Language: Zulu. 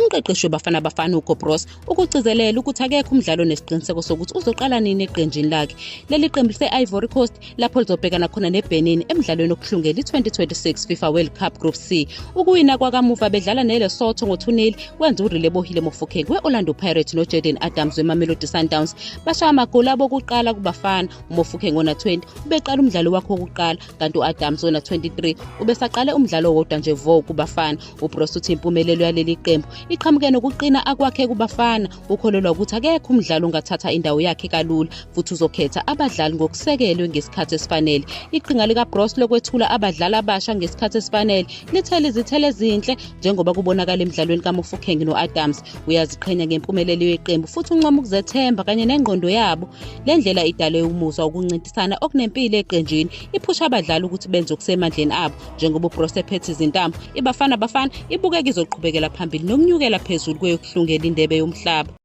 umqeqeshi weBafana Bafana uHugo Broos ukugcizelela ukuthi akekho umdlalo onesiqiniseko sokuthi uzoqala nini eqenjini lakhe. Leli qembu lise-Ivory Coast lapho lizobhekana khona neBenin emidlalweni okuhlungela i-2026 FIFA World Cup Group C. Ukuwina kwakamuva bedlala neLesotho ngo-2-0 kwenza uRelebohile Mofokeng we-Orlando Pirates noJaden Adams weMamelodi Sundowns bashaya amagoli abo okuqala kuBafana. uMofokeng ona-20 ubeqala umdlalo wakhe wokuqala kanti u-Adams ona-23 ubesaqale umdlalo wodwa nje vo kuBafana. uBroos uthi impumelelo yaleli qembu iqhamuke nokuqina akwakhe kuBafana. Ukholelwa ukuthi akekho umdlalo ongathatha indawo yakhe kalula futhi uzokhetha abadlali ngokusekelwe ngesikhathi esifanele. Iqhinga likaBroos lokwethula abadlali abasha ngesikhathi esifanele lithele izithelo ezinhle njengoba kubonakala emidlalweni kaMofokeng no-Adams. Uyaziqhenya ngempumelelo yeqembu futhi uncoma ukuzethemba kanye nengqondo yabo. Le ndlela idale umuzwa wokuncintisana okunempilo eqenjini, iphusha abadlali ukuthi benze okusemandleni abo. Njengoba uBroos ephethe izintambo, iBafana Bafana ibukeka izoqhubekela phambili nokunyukela phezulu kweyokuhlungela indebe yomhlaba.